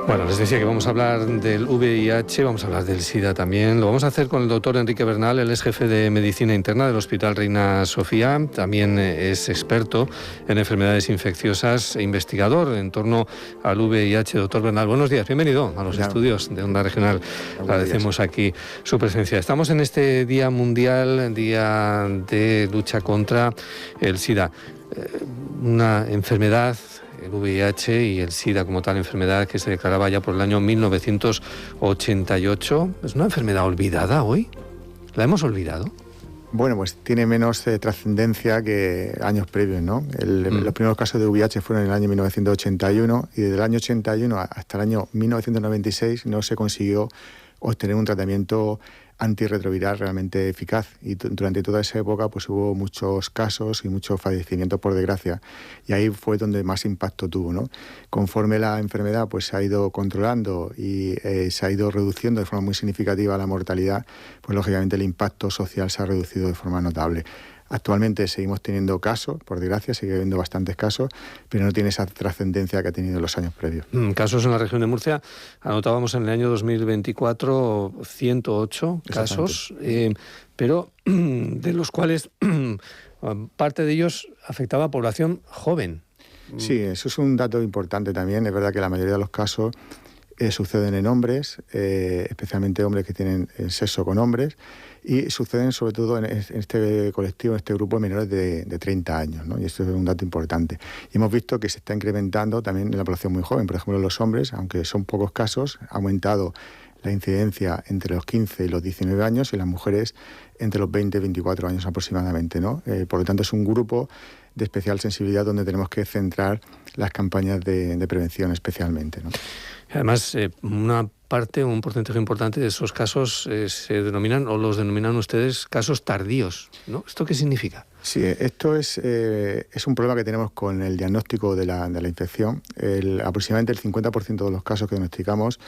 Bueno, les decía que vamos a hablar del VIH, vamos a hablar del SIDA también. Lo vamos a hacer con el doctor Enrique Bernal, él es jefe de Medicina Interna del Hospital Reina Sofía, también es experto en enfermedades infecciosas e investigador en torno al VIH. Doctor Bernal, buenos días, bienvenido a los estudios de Onda Regional. Agradecemos aquí su presencia. Estamos en este Día Mundial, Día de Lucha contra el SIDA, una enfermedad, el VIH y el SIDA como tal enfermedad que se declaraba ya por el año 1988. ¿Es una enfermedad olvidada hoy? ¿La hemos olvidado? Bueno, pues tiene menos trascendencia que años previos, ¿no? Los primeros casos de VIH fueron en el año 1981 y desde el año 81 hasta el año 1996 no se consiguió obtener un tratamiento antirretroviral realmente eficaz, y durante toda esa época pues hubo muchos casos y muchos fallecimientos, por desgracia, y ahí fue donde más impacto tuvo, ¿no? Conforme la enfermedad pues se ha ido controlando y se ha ido reduciendo de forma muy significativa la mortalidad, pues lógicamente el impacto social se ha reducido de forma notable. Actualmente seguimos teniendo casos, por desgracia, sigue habiendo bastantes casos, pero no tiene esa trascendencia que ha tenido en los años previos. Casos en la región de Murcia, anotábamos en el año 2024 108 casos, pero de los cuales parte de ellos afectaba a población joven. Sí, eso es un dato importante también. Es verdad que la mayoría de los casos suceden en hombres, especialmente hombres que tienen sexo con hombres, y suceden sobre todo en este colectivo, en este grupo de menores de 30 años, ¿no? Y esto es un dato importante. Y hemos visto que se está incrementando también en la población muy joven. Por ejemplo, en los hombres, aunque son pocos casos, ha aumentado la incidencia entre los 15 y los 19 años, y las mujeres entre los 20 y 24 años aproximadamente, ¿no? Por lo tanto, es un grupo de especial sensibilidad donde tenemos que centrar las campañas de prevención especialmente, ¿no? Además, una parte, un porcentaje importante de esos casos se denominan, o los denominan ustedes, casos tardíos, ¿no? ¿Esto qué significa? Sí, esto es un problema que tenemos con el diagnóstico de la infección. Aproximadamente el 50% de los casos que diagnosticamos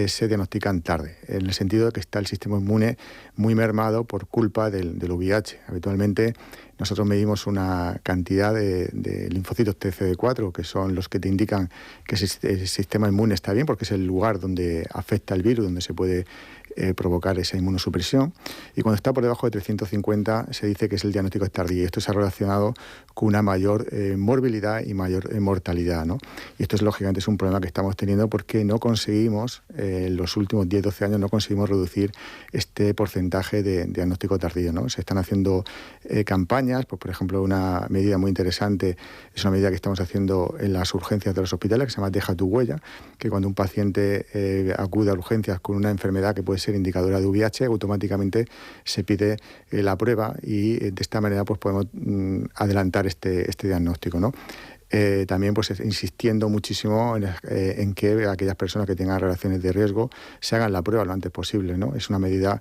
se diagnostican tarde, en el sentido de que está el sistema inmune muy mermado por culpa del VIH. Habitualmente nosotros medimos una cantidad de linfocitos TCD4, que son los que te indican que el sistema inmune está bien, porque es el lugar donde afecta el virus, donde se puede provocar esa inmunosupresión, y cuando está por debajo de 350 se dice que es el diagnóstico tardío, y esto se ha relacionado con una mayor morbilidad y mayor mortalidad, ¿no? Y esto lógicamente es un problema que estamos teniendo porque no conseguimos, en los últimos 10-12 años no conseguimos reducir este porcentaje de diagnóstico tardío, ¿no? Se están haciendo campañas, pues por ejemplo una medida muy interesante es una medida que estamos haciendo en las urgencias de los hospitales, que se llama Deja tu huella, que cuando un paciente acude a urgencias con una enfermedad que puede ser indicadora de VIH, automáticamente se pide la prueba, y de esta manera pues podemos adelantar este diagnóstico, ¿no? También pues insistiendo muchísimo en que aquellas personas que tengan relaciones de riesgo se hagan la prueba lo antes posible, ¿no? Es una medida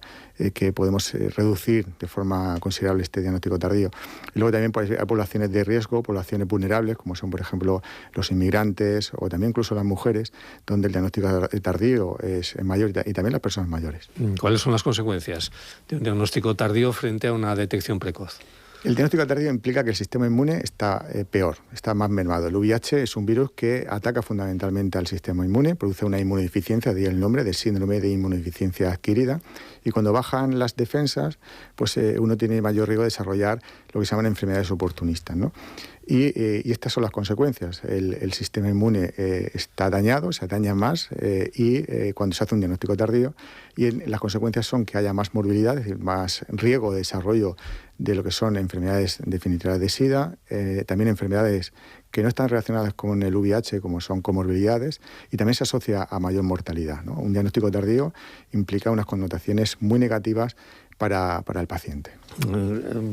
que podemos reducir de forma considerable este diagnóstico tardío. Y luego también pues, hay poblaciones de riesgo, poblaciones vulnerables, como son por ejemplo los inmigrantes o también incluso las mujeres, donde el diagnóstico tardío es mayor, y también las personas mayores. ¿Cuáles son las consecuencias de un diagnóstico tardío frente a una detección precoz? El diagnóstico tardío implica que el sistema inmune está peor, está más mermado. El VIH es un virus que ataca fundamentalmente al sistema inmune, produce una inmunodeficiencia, de ahí el nombre de síndrome de inmunodeficiencia adquirida, y cuando bajan las defensas, pues uno tiene mayor riesgo de desarrollar lo que se llaman enfermedades oportunistas, ¿no? Y estas son las consecuencias. El sistema inmune está dañado, se daña más cuando se hace un diagnóstico tardío, y las consecuencias son que haya más morbilidad, es decir, más riesgo de desarrollo de lo que son enfermedades definitivas de SIDA, también enfermedades que no están relacionadas con el VIH, como son comorbilidades, y también se asocia a mayor mortalidad, ¿no? Un diagnóstico tardío implica unas connotaciones muy negativas para el paciente.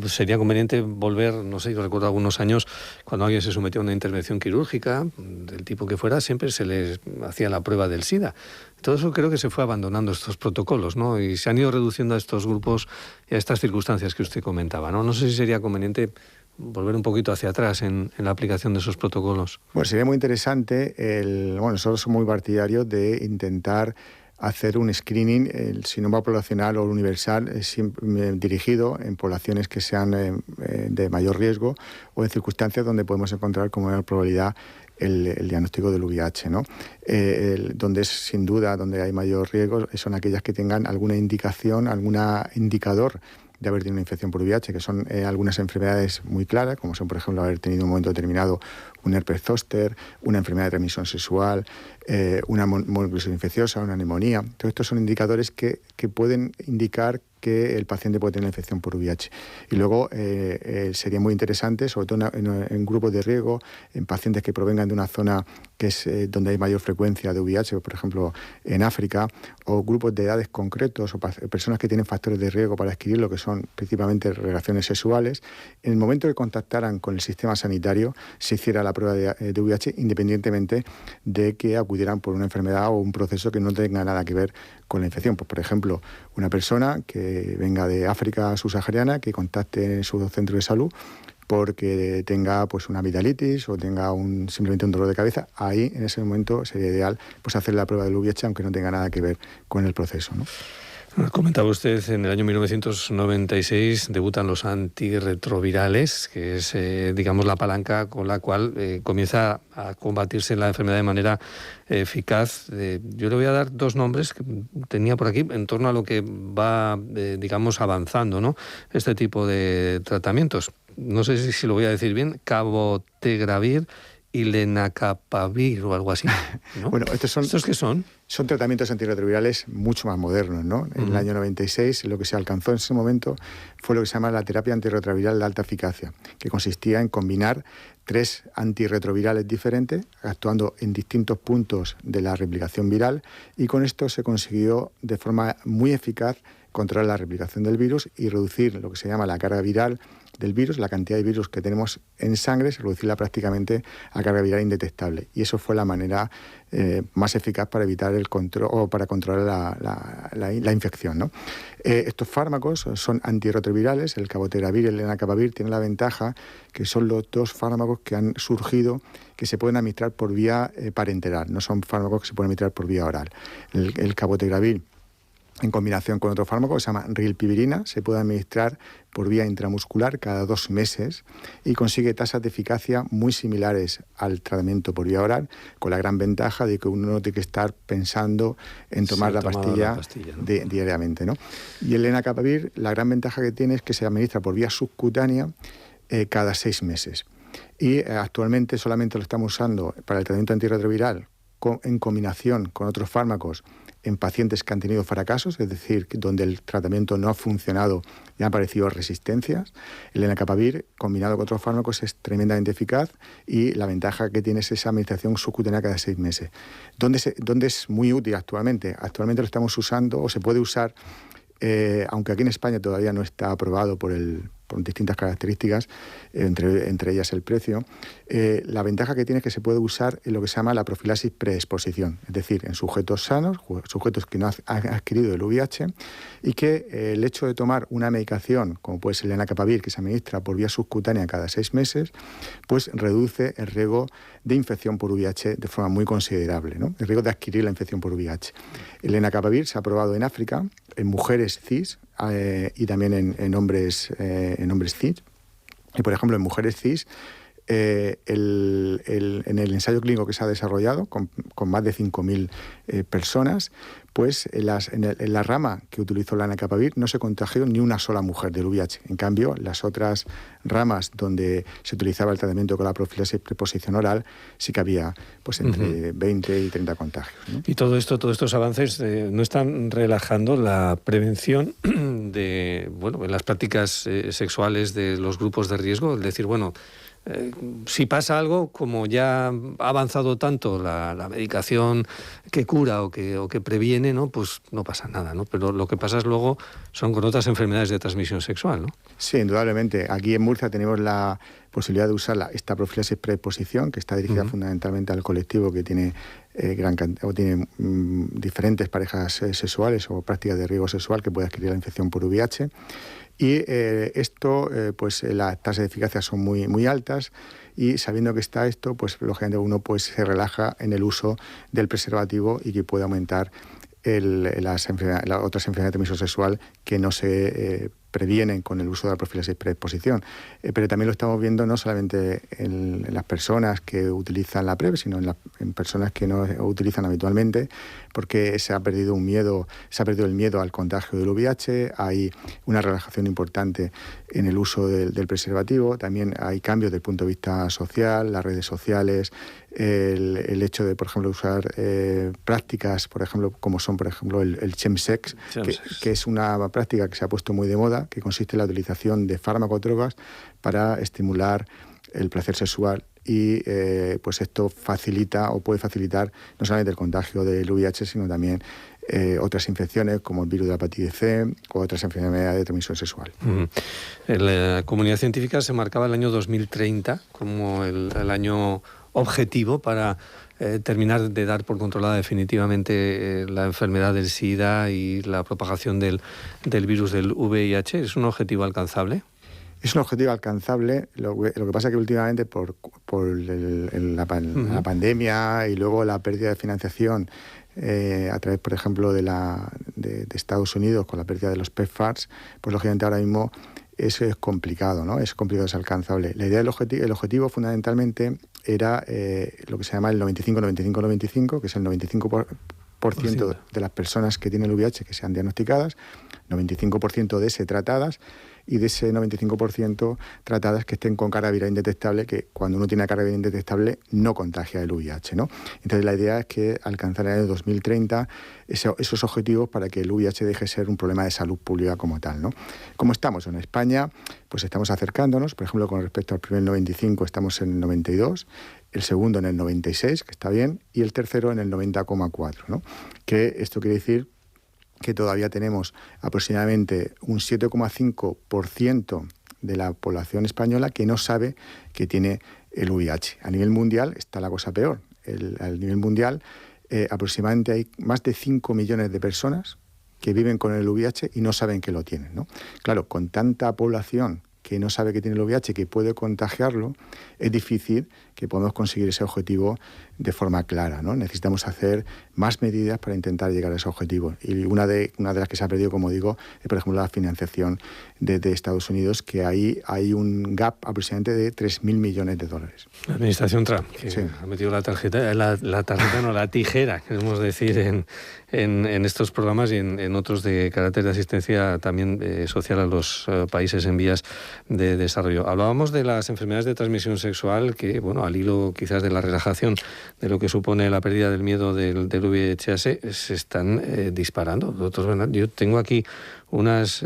Sería conveniente volver, no sé, yo recuerdo algunos años, cuando alguien se sometió a una intervención quirúrgica, del tipo que fuera, siempre se les hacía la prueba del SIDA. Todo eso creo que se fue abandonando, estos protocolos, ¿no? Y se han ido reduciendo a estos grupos y a estas circunstancias que usted comentaba, ¿no? No sé si sería conveniente volver un poquito hacia atrás en la aplicación de esos protocolos. Bueno, sería muy interesante. Nosotros somos muy partidarios de intentar hacer un screening, el síndrome poblacional o universal, dirigido en poblaciones que sean de mayor riesgo o en circunstancias donde podemos encontrar con mayor probabilidad el diagnóstico del VIH, ¿no? Donde es sin duda donde hay mayor riesgo son aquellas que tengan alguna indicación, algún indicador de haber tenido una infección por VIH, que son algunas enfermedades muy claras, como son, por ejemplo, haber tenido en un momento determinado un herpes zóster, una enfermedad de transmisión sexual, una mononucleosis infecciosa, una neumonía. Todos estos son indicadores que pueden indicar que el paciente puede tener la infección por VIH. Y luego sería muy interesante, sobre todo en grupos de riesgo, en pacientes que provengan de una zona que es donde hay mayor frecuencia de VIH, por ejemplo, en África, o grupos de edades concretos, o personas que tienen factores de riesgo para adquirirlo, que son principalmente relaciones sexuales. En el momento que contactaran con el sistema sanitario, se hiciera la prueba de VIH, independientemente de que acudieran por una enfermedad o un proceso que no tenga nada que ver con la infección. Pues, por ejemplo, una persona que venga de África subsahariana, que contacte en su centro de salud porque tenga pues una amigdalitis o tenga simplemente un dolor de cabeza, ahí en ese momento sería ideal pues hacer la prueba del VIH, aunque no tenga nada que ver con el proceso, ¿no? Comentaba usted, en el año 1996 debutan los antirretrovirales, que es, digamos, la palanca con la cual comienza a combatirse la enfermedad de manera eficaz. Yo le voy a dar dos nombres que tenía por aquí en torno a lo que va, digamos, avanzando, ¿no? Este tipo de tratamientos. No sé si lo voy a decir bien, cabotegravir y lenacapavir o algo así, ¿no? Bueno, ¿estos qué son? Son tratamientos antirretrovirales mucho más modernos, ¿no? En el año 96 lo que se alcanzó en ese momento fue lo que se llama la terapia antirretroviral de alta eficacia, que consistía en combinar 3 antirretrovirales diferentes, actuando en distintos puntos de la replicación viral, y con esto se consiguió de forma muy eficaz controlar la replicación del virus y reducir lo que se llama la carga viral del virus, la cantidad de virus que tenemos en sangre, reducirla prácticamente a carga viral indetectable. Y eso fue la manera más eficaz para evitar el control o para controlar la infección, ¿no? Estos fármacos son antirretrovirales, el cabotegravir y el lenacapavir tienen la ventaja que son los 2 fármacos que han surgido que se pueden administrar por vía parenteral, no son fármacos que se pueden administrar por vía oral. El cabotegravir, en combinación con otro fármaco que se llama rilpivirina, se puede administrar por vía intramuscular cada 2 meses y consigue tasas de eficacia muy similares al tratamiento por vía oral, con la gran ventaja de que uno no tiene que estar pensando en tomar la pastilla, ¿no? Diariamente, ¿no? Y el lenacapavir, la gran ventaja que tiene es que se administra por vía subcutánea cada 6 meses. Y actualmente solamente lo estamos usando para el tratamiento antirretroviral en combinación con otros fármacos en pacientes que han tenido fracasos, es decir, donde el tratamiento no ha funcionado y han aparecido resistencias. El lenacapavir, combinado con otros fármacos, es tremendamente eficaz y la ventaja que tiene es esa administración subcutánea cada 6 meses. ¿Dónde es muy útil actualmente? Actualmente lo estamos usando, o se puede usar, aunque aquí en España todavía no está aprobado por distintas características, entre ellas el precio. La ventaja que tiene es que se puede usar en lo que se llama la profilaxis preexposición, es decir, en sujetos sanos, sujetos que no han adquirido el VIH, y que el hecho de tomar una medicación, como puede ser el lenacapavir, que se administra por vía subcutánea cada 6 meses, pues reduce el riesgo de infección por VIH de forma muy considerable, ¿no? El riesgo de adquirir la infección por VIH. El lenacapavir se ha probado en África, en mujeres cis y también en hombres cis. Y, por ejemplo, en mujeres cis, en el ensayo clínico que se ha desarrollado con más de 5.000 personas, pues en la rama que utilizó la lenacapavir no se contagió ni una sola mujer del VIH. En cambio, las otras ramas donde se utilizaba el tratamiento con la profilaxis preexposición oral, sí que había pues entre 20 y 30 contagios, ¿no? Y todos estos avances no están relajando la prevención de, bueno, en las prácticas sexuales de los grupos de riesgo, es decir, bueno, si pasa algo, como ya ha avanzado tanto la medicación que cura o que previene, ¿no? Pues no pasa nada, ¿no? Pero lo que pasa es luego son con otras enfermedades de transmisión sexual, ¿no? Sí, indudablemente. Aquí en Murcia tenemos la posibilidad de usar esta profilaxis preexposición, que está dirigida fundamentalmente al colectivo que tiene diferentes parejas sexuales o prácticas de riesgo sexual que puede adquirir la infección por VIH. Y pues las tasas de eficacia son muy, muy altas, y sabiendo que está esto, pues lógicamente uno pues se relaja en el uso del preservativo y que puede aumentar las otras enfermedades de transmisión sexual que no se previenen con el uso de la profilaxis preexposición. Pero también lo estamos viendo no solamente en las personas que utilizan la PrEP, sino en personas que no utilizan habitualmente, porque se ha perdido el miedo al contagio del VIH, hay una relajación importante en el uso del preservativo, también hay cambios desde el punto de vista social, las redes sociales, el hecho de, por ejemplo, usar prácticas, por ejemplo, como son, por ejemplo, el chemsex, que es una práctica que se ha puesto muy de moda, que consiste en la utilización de fármacos, drogas, para estimular el placer sexual y pues esto facilita o puede facilitar no solamente el contagio del VIH, sino también otras infecciones como el virus de la hepatitis C o otras enfermedades de transmisión sexual. La comunidad científica se marcaba el año 2030 como el año objetivo para terminar de dar por controlada definitivamente la enfermedad del SIDA y la propagación del virus del VIH. ¿Es un objetivo alcanzable? Es un objetivo alcanzable, lo que pasa es que últimamente por la pandemia y luego la pérdida de financiación a través, por ejemplo, de Estados Unidos con la pérdida de los PEPFARs, pues lógicamente ahora mismo eso es complicado, ¿no? Es complicado, es alcanzable. La idea el objetivo fundamentalmente era lo que se llama el 95-95-95, que es el 95% de las personas que tienen el VIH que sean diagnosticadas, 95% de ese tratadas, y de ese 95% tratadas que estén con carga viral indetectable, que cuando uno tiene carga viral indetectable no contagia el VIH, ¿no? Entonces la idea es que alcanzar en el año 2030 esos objetivos para que el VIH deje de ser un problema de salud pública como tal, ¿no? Como estamos en España, pues estamos acercándonos, por ejemplo, con respecto al primer 95 estamos en el 92, el segundo en el 96, que está bien, y el tercero en el 90,4, ¿no? Que esto quiere decir que todavía tenemos aproximadamente un 7,5% de la población española que no sabe que tiene el VIH. A nivel mundial está la cosa peor. A nivel mundial aproximadamente hay más de 5 millones de personas que viven con el VIH y no saben que lo tienen, ¿no? Claro, con tanta población que no sabe que tiene el VIH y que puede contagiarlo, es difícil que podamos conseguir ese objetivo de forma clara, ¿no? Necesitamos hacer más medidas para intentar llegar a ese objetivo. Y una de las que se ha perdido, como digo, es, por ejemplo, la financiación de Estados Unidos, que ahí hay un gap aproximadamente de 3.000 millones de dólares. La administración Trump, que ha metido la tijera, queremos decir, en estos programas y en otros de carácter de asistencia también social a los países en vías de desarrollo. Hablábamos de las enfermedades de transmisión sexual que, bueno, al hilo quizás de la relajación de lo que supone la pérdida del miedo del VIH, se están disparando. Doctor Bernal, yo tengo aquí unas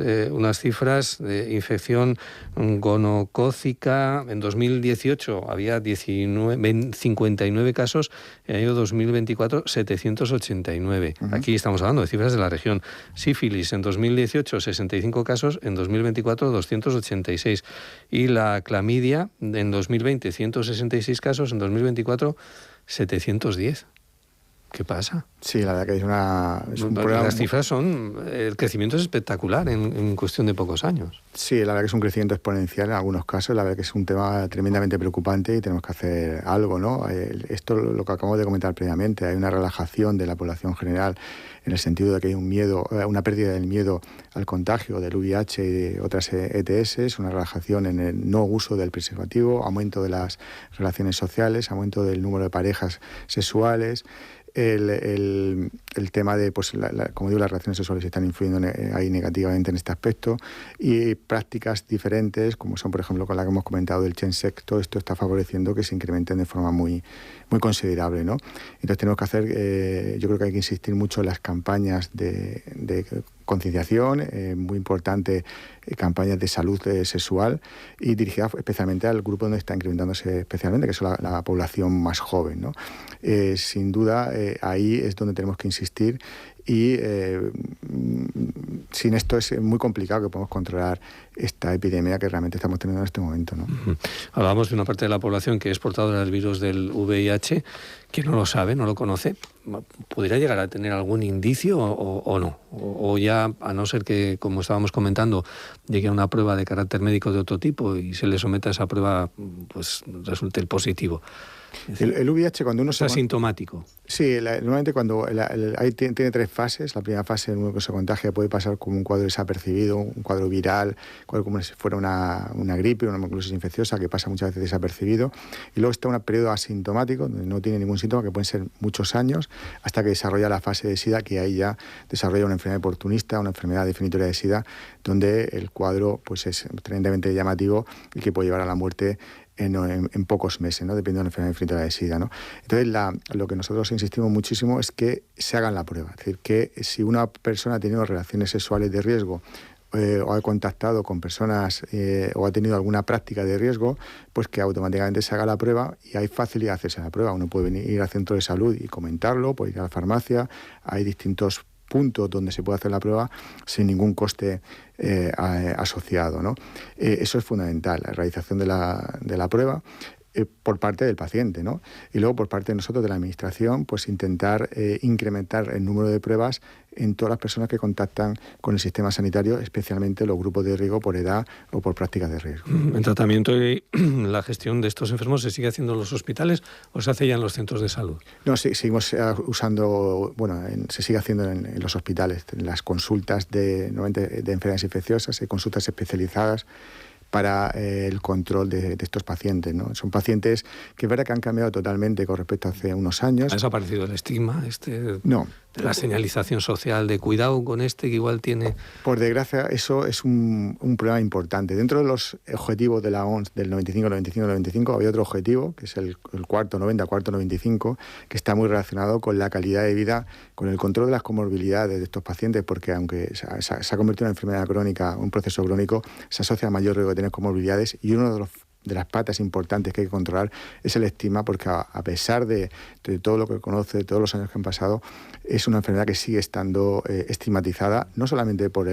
cifras de infección gonocócica. En 2018 había 59 casos, en el año 2024 789. Aquí estamos hablando de cifras de la región. Sífilis en 2018 65 casos, en 2024 286. Y la clamidia en 2020 166 casos, en 2024 710. ¿Qué pasa? Sí, la verdad que es un problema. Las cifras el crecimiento es espectacular en cuestión de pocos años. Sí, la verdad que es un crecimiento exponencial en algunos casos. La verdad que es un tema tremendamente preocupante y tenemos que hacer algo, ¿no? Esto lo que acabamos de comentar previamente, hay una relajación de la población general en el sentido de que hay un miedo, una pérdida del miedo al contagio del VIH y de otras ETS, una relajación en el no uso del preservativo, aumento de las relaciones sociales, aumento del número de parejas sexuales. El tema de, pues, como digo, las relaciones sexuales están influyendo ahí negativamente en este aspecto, y prácticas diferentes, como son, por ejemplo, con la que hemos comentado del chemsex, todo esto está favoreciendo que se incrementen de forma muy, muy considerable, ¿no? Entonces tenemos que hacer, yo creo que hay que insistir mucho en las campañas de concienciación, muy importante, campañas de salud sexual y dirigidas especialmente al grupo donde está incrementándose especialmente, que es la población más joven, ¿no? Sin duda, ahí es donde tenemos que insistir y sin esto es muy complicado que podamos controlar esta epidemia que realmente estamos teniendo en este momento, ¿no? Hablábamos de una parte de la población que es portadora del virus del VIH, que no lo sabe, no lo conoce. ¿Podría llegar a tener algún indicio o no? O ya, a no ser que, como estábamos comentando, llegue a una prueba de carácter médico de otro tipo y se le someta a esa prueba, pues resulte el positivo. El VIH, cuando uno es asintomático. Sí, normalmente cuando tiene 3 fases. La primera fase, en uno que se contagia, puede pasar como un cuadro desapercibido, un cuadro viral, como si fuera una gripe, una mononucleosis infecciosa, que pasa muchas veces desapercibido. Y luego está un periodo asintomático, donde no tiene ningún síntoma, que pueden ser muchos años, hasta que desarrolla la fase de SIDA, que ahí ya desarrolla una enfermedad oportunista, una enfermedad definitoria de SIDA, donde el cuadro pues es tremendamente llamativo y que puede llevar a la muerte en pocos meses, ¿no? Dependiendo de la enfermedad definitoria de SIDA, ¿no? Entonces, lo que nosotros insistimos muchísimo es que se hagan la prueba. Es decir, que si una persona ha tenido relaciones sexuales de riesgo o ha contactado con personas o ha tenido alguna práctica de riesgo, pues que automáticamente se haga la prueba, y hay facilidad de hacerse la prueba. Uno puede ir al centro de salud y comentarlo, puede ir a la farmacia, hay distintos puntos donde se puede hacer la prueba sin ningún coste asociado, ¿no? Eso es fundamental, la realización de la prueba por parte del paciente, ¿no? Y luego por parte de nosotros, de la Administración, pues intentar incrementar el número de pruebas en todas las personas que contactan con el sistema sanitario, especialmente los grupos de riesgo por edad o por prácticas de riesgo. ¿El tratamiento y la gestión de estos enfermos se sigue haciendo en los hospitales o se hace ya en los centros de salud? No, sí, seguimos usando, se sigue haciendo en los hospitales, en las consultas de enfermedades infecciosas, hay consultas especializadas para el control de estos pacientes, ¿no? Son pacientes que es verdad que han cambiado totalmente con respecto a hace unos años. ¿Ha desaparecido el estigma No. de la señalización social de cuidado con que igual tiene? Por desgracia, eso es un problema importante. Dentro de los objetivos de la OMS del 95-95-95 había otro objetivo, que es el cuarto 90, cuarto 95, que está muy relacionado con la calidad de vida, con el control de las comorbilidades de estos pacientes, porque aunque se ha convertido en una enfermedad crónica, un proceso crónico, se asocia a mayor riesgo de tener comorbilidades, y uno de las patas importantes que hay que controlar es el estigma, porque a pesar de todo lo que conoce, de todos los años que han pasado, es una enfermedad que sigue estando estigmatizada, no solamente por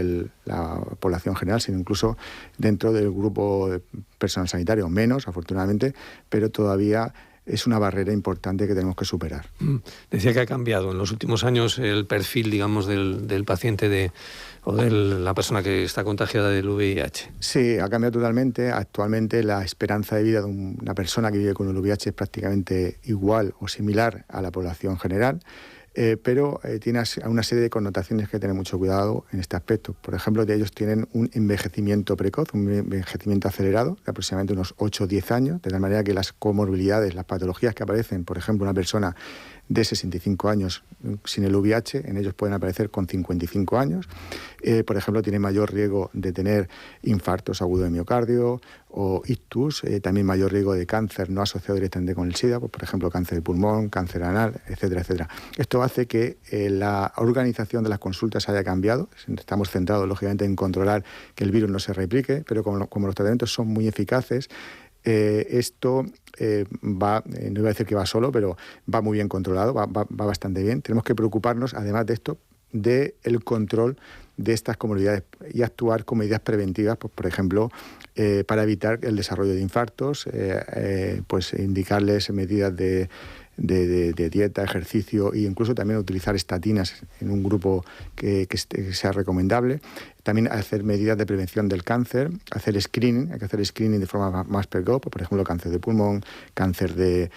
la población general, sino incluso dentro del grupo de personal sanitario, menos, afortunadamente, pero todavía es una barrera importante que tenemos que superar. Decía que ha cambiado en los últimos años el perfil, digamos, del paciente o de la persona que está contagiada del VIH. Sí, ha cambiado totalmente. Actualmente la esperanza de vida de una persona que vive con el VIH es prácticamente igual o similar a la población general. Pero tiene una serie de connotaciones que hay que tener mucho cuidado en este aspecto. Por ejemplo, ellos tienen un envejecimiento precoz, un envejecimiento acelerado, de aproximadamente unos 8 o 10 años, de tal manera que las comorbilidades, las patologías que aparecen, por ejemplo, una persona de 65 años sin el VIH, en ellos pueden aparecer con 55 años. Por ejemplo, tienen mayor riesgo de tener infartos agudos de miocardio o ictus, también mayor riesgo de cáncer no asociado directamente con el SIDA, pues, por ejemplo, cáncer de pulmón, cáncer anal, etcétera, etcétera. Esto hace que la organización de las consultas haya cambiado. Estamos centrados, lógicamente, en controlar que el virus no se replique, pero como los tratamientos son muy eficaces, esto va, no iba a decir que va solo, pero va muy bien controlado, va bastante bien. Tenemos que preocuparnos, además de esto, del control de estas comorbilidades y actuar con medidas preventivas, pues, por ejemplo, para evitar el desarrollo de infartos, pues indicarles medidas de dieta, ejercicio, e incluso también utilizar estatinas en un grupo que sea recomendable. También hacer medidas de prevención del cáncer, hacer screening, hay que hacer screening de forma más precoz, por ejemplo, cáncer de pulmón, cáncer de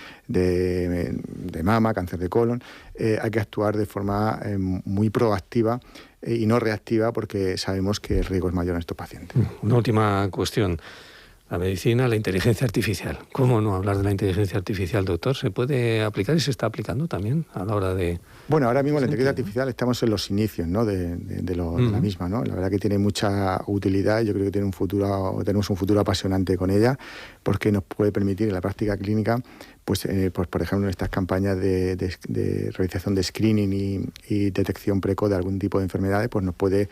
mama, cáncer de colon. Hay que actuar de forma muy proactiva y no reactiva, porque sabemos que el riesgo es mayor en estos pacientes. Una última cuestión. La medicina, la inteligencia artificial. ¿Cómo no hablar de la inteligencia artificial, doctor? ¿Se puede aplicar y se está aplicando también a la hora de...? Bueno, ahora mismo la inteligencia artificial estamos en los inicios, ¿no? de la misma, ¿no? La verdad que tiene mucha utilidad. Yo creo que tenemos un futuro apasionante con ella, porque nos puede permitir en la práctica clínica, pues por ejemplo, en estas campañas de realización de screening y detección precoz de algún tipo de enfermedades, pues nos puede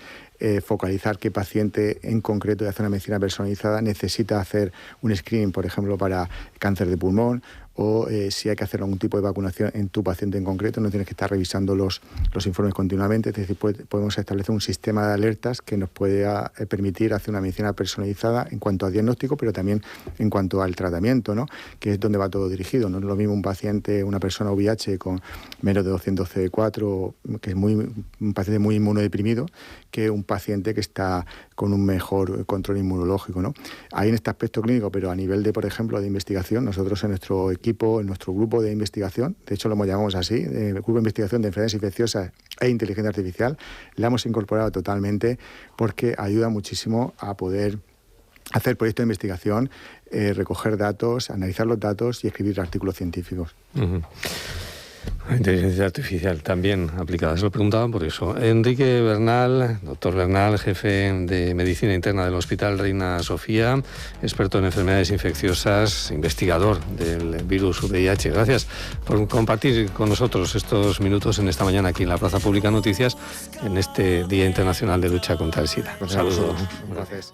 focalizar qué paciente en concreto de hacer una medicina personalizada necesita hacer un screening, por ejemplo, para cáncer de pulmón, o si hay que hacer algún tipo de vacunación en tu paciente en concreto, no tienes que estar revisando los informes continuamente. Es decir, podemos establecer un sistema de alertas que nos pueda permitir hacer una medicina personalizada en cuanto al diagnóstico, pero también en cuanto al tratamiento, ¿no? Que es donde va todo dirigido. No es lo mismo un paciente, una persona VIH con menos de 200 CD4, que es un paciente muy inmunodeprimido, que un paciente que está con un mejor control inmunológico, ¿no? Ahí en este aspecto clínico, pero a nivel de, por ejemplo, de investigación, nosotros en nuestro equipo equipo, en nuestro grupo de investigación, de hecho lo llamamos así, el Grupo de Investigación de Enfermedades Infecciosas e Inteligencia Artificial, la hemos incorporado totalmente porque ayuda muchísimo a poder hacer proyectos de investigación, recoger datos, analizar los datos y escribir artículos científicos. Uh-huh. Inteligencia artificial también aplicada, se lo preguntaban por eso. Enrique Bernal, doctor Bernal, jefe de Medicina Interna del Hospital Reina Sofía, experto en enfermedades infecciosas, investigador del virus VIH. Gracias por compartir con nosotros estos minutos en esta mañana aquí en la Plaza Pública Noticias, en este Día Internacional de Lucha contra el SIDA. Un saludo. Gracias.